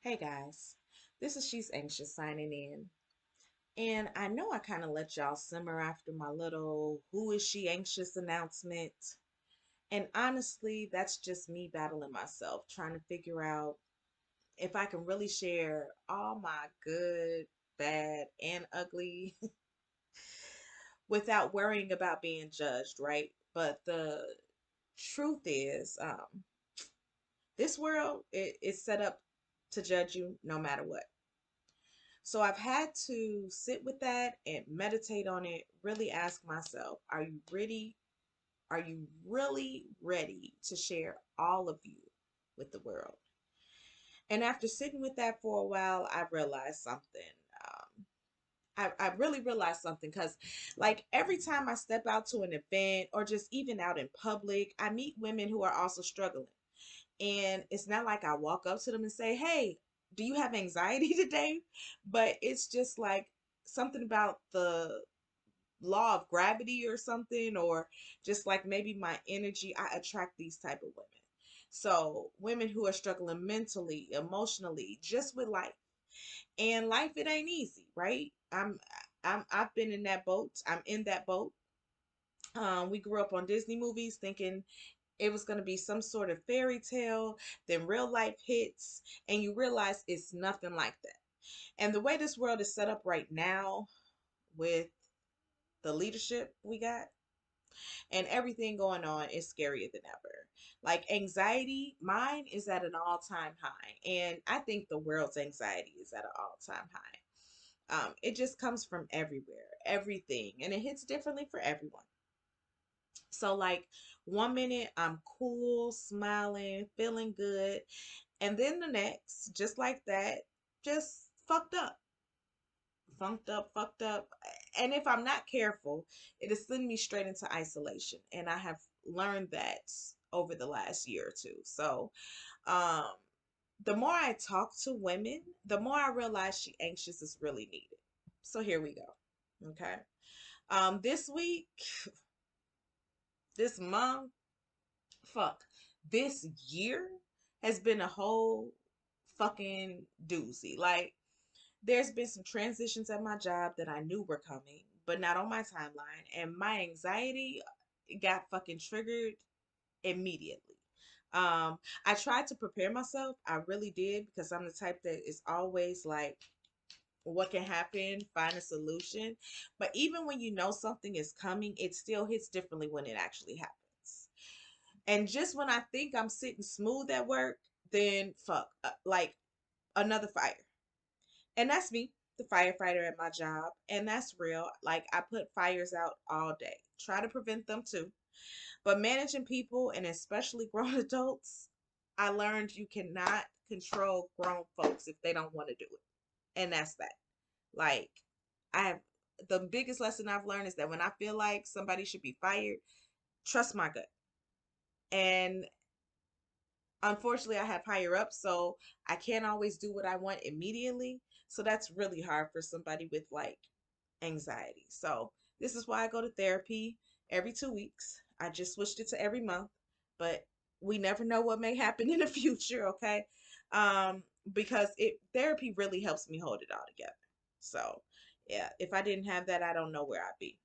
Hey guys, this is She's Anxious signing in. And I know I kind of let y'all simmer after my little Who is She Anxious announcement. And honestly, that's just me battling myself, trying to figure out if I can really share all my good, bad, and ugly without worrying about being judged, right? But the truth is, this world is set up to judge you no matter what. So I've had to sit with that and meditate on it, really ask myself, are you ready? Are you really ready to share all of you with the world? And after sitting with that for a while, I realized something. I really realized something because, like, every time I step out to an event or just even out in public, I meet women who are also struggling. And it's not like I walk up to them and say, "Hey, do you have anxiety today?" But it's just like something about the law of gravity or something, or just like maybe my energy, I attract these type of women. So women who are struggling mentally, emotionally, just with life. And life, it ain't easy, right? I've been in that boat. I'm in that boat. We grew up on Disney movies thinking it was going to be some sort of fairy tale, then real life hits, and you realize it's nothing like that. And the way this world is set up right now, with the leadership we got and everything going on, is scarier than ever. Like anxiety, mine is at an all-time high, and I think the world's anxiety is at an all-time high. It just comes from everywhere, everything, and it hits differently for everyone. So, like, one minute I'm cool, smiling, feeling good, and then the next, just like that, just fucked up, fucked up. And if I'm not careful, it'll send me straight into isolation. And I have learned that over the last year or two. So, um, the more I talk to women, the more I realize she anxious is really needed. So here we go. Okay. This week, this month, fuck, this year has been a whole fucking doozy. Like, there's been some transitions at my job that I knew were coming, but not on my timeline. And my anxiety got fucking triggered immediately. I tried to prepare myself. I really did, because I'm the type that is always like, what can happen, find a solution. But even when you know something is coming, it still hits differently when it actually happens. And just when I think I'm sitting smooth at work, then fuck, like another fire. And that's me, the firefighter at my job. And that's real. Like, I put fires out all day, try to prevent them too. But managing people, and especially grown adults, I learned you cannot control grown folks if they don't want to do it. And that's that. Like, I have the biggest lesson I've learned is that when I feel like somebody should be fired, trust my gut. And unfortunately, I have higher up, so I can't always do what I want immediately. So that's really hard for somebody with like anxiety. So this is why I go to therapy every 2 weeks. I just switched it to every month, but we never know what may happen in the future, okay? Because it therapy really helps me hold it all together. So yeah, if I didn't have that, I don't know where I'd be.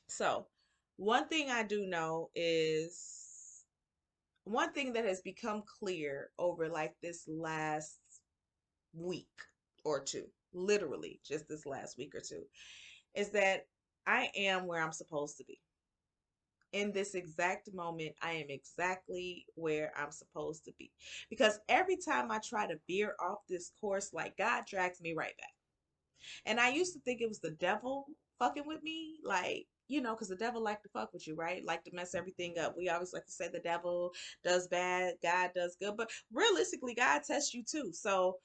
So one thing I do know is one thing that has become clear over like this last week or two, literally just this last week or two, is that I am where I'm supposed to be. In this exact moment, I am exactly where I'm supposed to be. Because every time I try to veer off this course, like, God drags me right back. And I used to think it was the devil fucking with me, like, because the devil like to fuck with you, right? Like to mess everything up. We always like to say the devil does bad, God does good, but realistically, God tests you too. So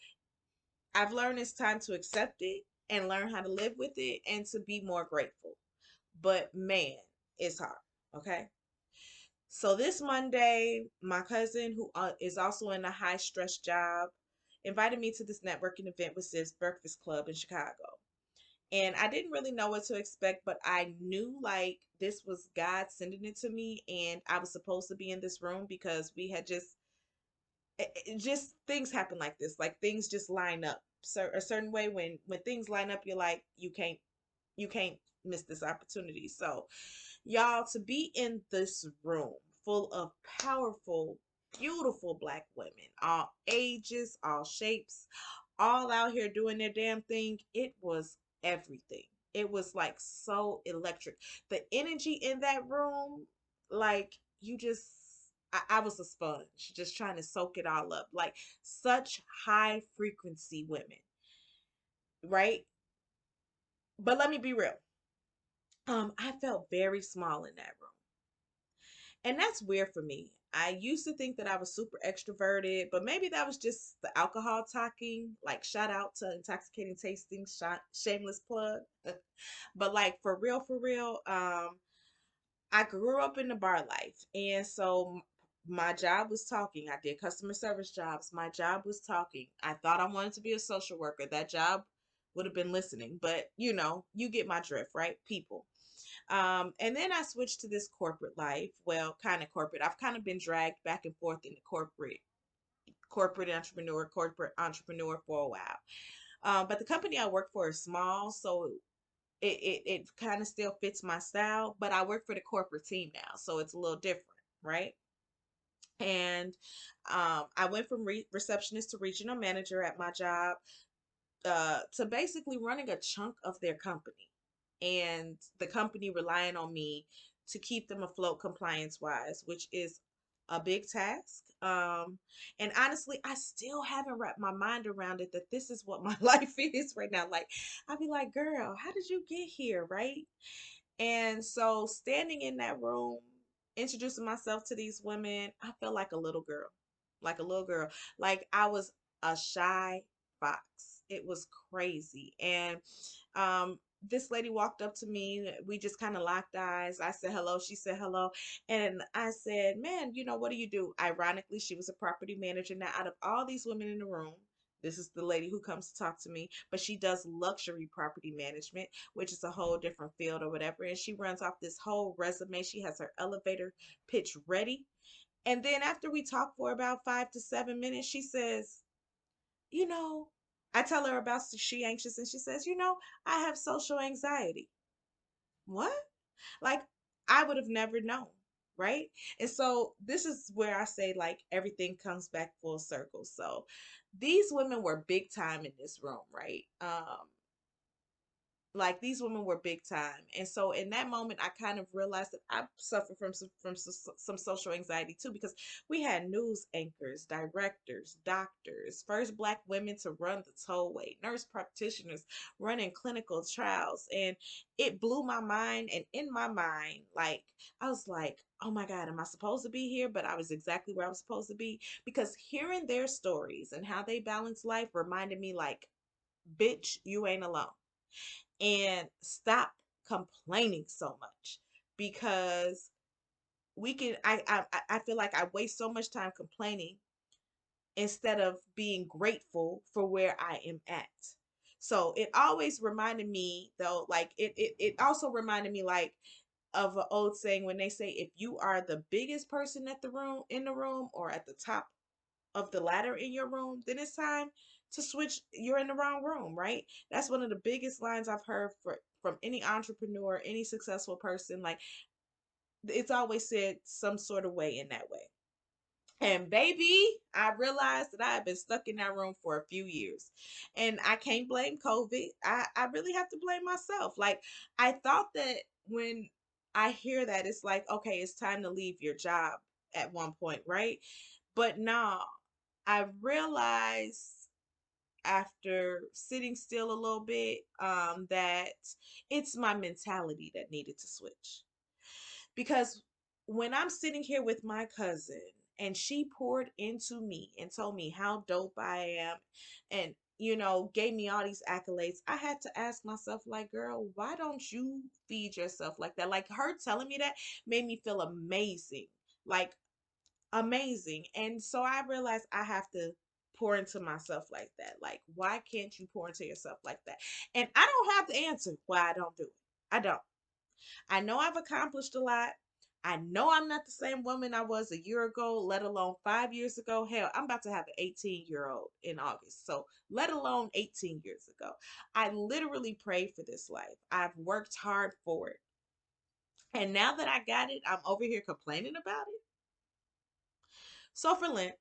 I've learned it's time to accept it and learn how to live with it and to be more grateful. But man, it's hard. Okay. So this Monday, my cousin, who is also in a high stress job, invited me to this networking event with Siv's Breakfast Club in Chicago. And I didn't really know what to expect, but I knew like this was God sending it to me, and I was supposed to be in this room because we had just just things happen like this. Like things just line up a certain way. When things line up, you're like, you can't miss this opportunity. So, y'all, to be in this room full of powerful, beautiful black women, all ages, all shapes, all out here doing their damn thing, it was everything. It was like so electric. The energy in that room, like you just, I was a sponge, just trying to soak it all up. Like such high frequency women, right? But let me be real. I felt very small in that room. And that's weird for me. I used to think that I was super extroverted, but maybe that was just the alcohol talking. Like, shout out to Intoxicating Tasting, shameless plug. But, like, for real, I grew up in the bar life. And so my job was talking. I did customer service jobs. My job was talking. I thought I wanted to be a social worker. That job would have been listening. But, you get my drift, right? People. And then I switched to this corporate life. Well, kind of corporate. I've kind of been dragged back and forth in the corporate entrepreneur for a while. But the company I work for is small, so it kind of still fits my style. But I work for the corporate team now, so it's a little different, right? And I went from receptionist to regional manager at my job, to basically running a chunk of their company, and the company relying on me to keep them afloat compliance wise, which is a big task. And honestly, I still haven't wrapped my mind around it that this is what my life is right now. Like, I'd be like, girl, how did you get here? Right. And so standing in that room, introducing myself to these women, I felt like a little girl. Like a little girl. Like I was a shy fox. It was crazy. And this lady walked up to me. We just kind of locked eyes. I said hello. She said hello. And I said, man, what do you do? Ironically, she was a property manager. Now, out of all these women in the room, this is the lady who comes to talk to me, but she does luxury property management, which is a whole different field or whatever. And she runs off this whole resume. She has her elevator pitch ready. And then after we talk for about 5 to 7 minutes, she says, you know, I tell her about she anxious, and she says, I have social anxiety. What? Like, I would have never known, right? And so this is where I say, like, everything comes back full circle. So these women were big time in this room, right? Like these women were big time. And so in that moment I kind of realized that I suffer from some social anxiety too, because we had news anchors, directors, doctors, first black women to run the tollway, nurse practitioners running clinical trials, and it blew my mind. And in my mind, like, I was like, oh my god, am I supposed to be here? But I was exactly where I was supposed to be, because hearing their stories and how they balance life reminded me, like, bitch, you ain't alone, and stop complaining so much, because we can I feel like I waste so much time complaining instead of being grateful for where I am at. So it always reminded me, though, like it also reminded me, like, of an old saying when they say, if you are the biggest person at the room in the room, or at the top of the ladder in your room, then it's time to switch. You're in the wrong room, right? That's one of the biggest lines I've heard from any entrepreneur, any successful person. Like, it's always said some sort of way in that way. And baby, I realized that I have been stuck in that room for a few years. And I can't blame COVID. I really have to blame myself. Like, I thought that when I hear that, it's like, okay, it's time to leave your job at one point, right? But no, I realized after sitting still a little bit, that it's my mentality that needed to switch. Because when I'm sitting here with my cousin, and she poured into me and told me how dope I am, and gave me all these accolades, I had to ask myself, like, girl, why don't you feed yourself like that? Like, her telling me that made me feel amazing. Like, amazing. And so I realized I have to pour into myself like that. Like, why can't you pour into yourself like that? And I don't have the answer why I don't do it. I don't. I know I've accomplished a lot. I know I'm not the same woman I was a year ago, let alone 5 years ago. Hell, I'm about to have an 18-year-old in August. So, let alone 18 years ago. I literally prayed for this life. I've worked hard for it. And now that I got it, I'm over here complaining about it. So, for Lent,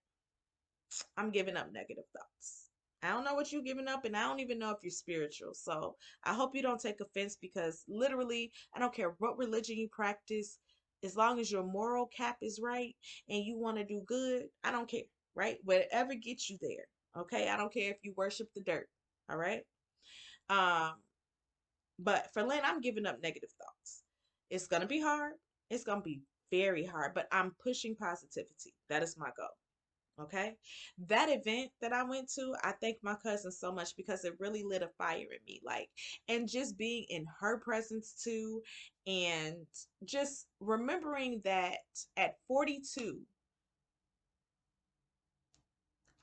I'm giving up negative thoughts. I don't know what you're giving up, and I don't even know if you're spiritual. So I hope you don't take offense because literally, I don't care what religion you practice, as long as your moral cap is right and you want to do good, I don't care, right? Whatever gets you there. Okay. I don't care if you worship the dirt. All right. Um, but for Lynn, I'm giving up negative thoughts. It's gonna be hard. It's gonna be very hard, but I'm pushing positivity. That is my goal. Okay. That event that I went to, I thank my cousin so much because it really lit a fire in me. Like, and just being in her presence too, and just remembering that at 42,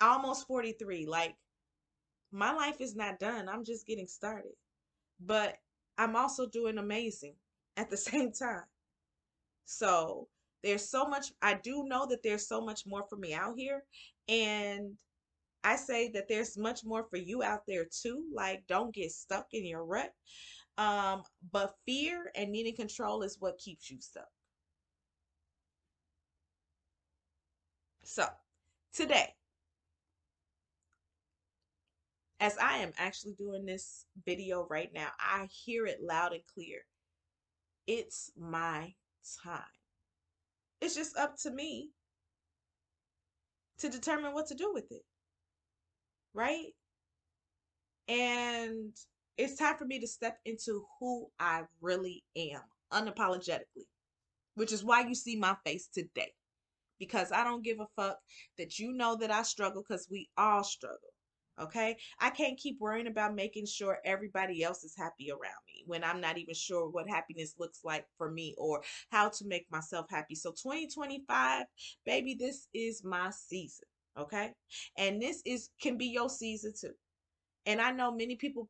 almost 43, like, my life is not done. I'm just getting started. But I'm also doing amazing at the same time. So there's so much, I do know that there's so much more for me out here. And I say that there's much more for you out there too. Like, don't get stuck in your rut. But fear and needing control is what keeps you stuck. So, today, as I am actually doing this video right now, I hear it loud and clear. It's my time. It's just up to me to determine what to do with it, right? And it's time for me to step into who I really am unapologetically, which is why you see my face today. Because I don't give a fuck that you know that I struggle because we all struggle. Okay? I can't keep worrying about making sure everybody else is happy around me when I'm not even sure what happiness looks like for me or how to make myself happy. So 2025, baby, this is my season. Okay? And this is can be your season too. And I know many people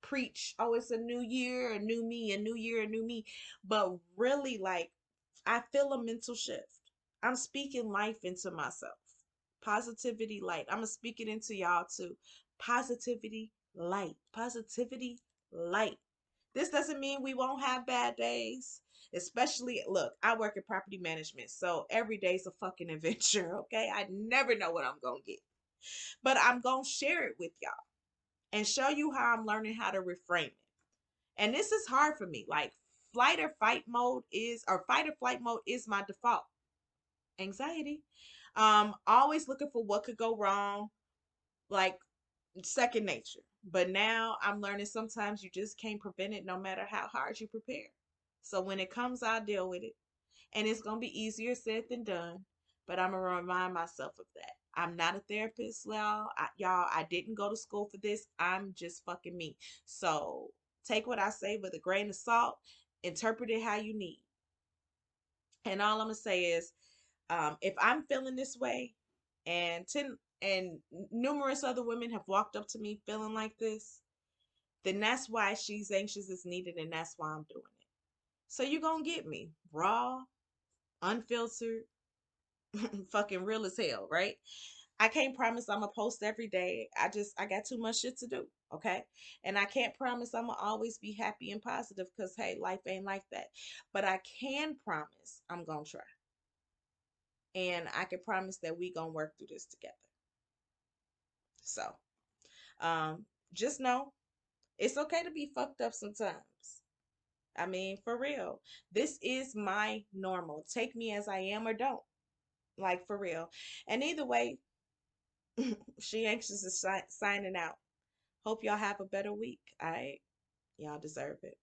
preach, oh, it's a new year, a new me, a new year, a new me. But really, like, I feel a mental shift. I'm speaking life into myself. Positivity light. I'm going to speak it into y'all too. Positivity light. Positivity light. This doesn't mean we won't have bad days. Especially, look, I work in property management, so every day's a fucking adventure, okay? I never know what I'm going to get. But I'm going to share it with y'all and show you how I'm learning how to reframe it. And this is hard for me. Like, fight or flight mode is my default. Anxiety. Always looking for what could go wrong, like second nature. But now I'm learning sometimes you just can't prevent it no matter how hard you prepare. So when it comes, I'll deal with it. And it's going to be easier said than done. But I'm going to remind myself of that. I'm not a therapist, y'all. I didn't go to school for this. I'm just fucking me. So take what I say with a grain of salt, interpret it how you need. And all I'm going to say is if I'm feeling this way, and numerous other women have walked up to me feeling like this, then that's why She's Anxious is needed, and that's why I'm doing it. So you're going to get me raw, unfiltered, fucking real as hell, right? I can't promise I'm gonna post every day. I got too much shit to do, okay? And I can't promise I'm gonna always be happy and positive because hey, life ain't like that. But I can promise I'm gonna try. And I can promise that we gonna work through this together. So, um, just know it's okay to be fucked up sometimes. I mean, for real. This is my normal. Take me as I am or don't. Like for real. And either way, She Anxious is signing out. Hope y'all have a better week. All right. Y'all deserve it.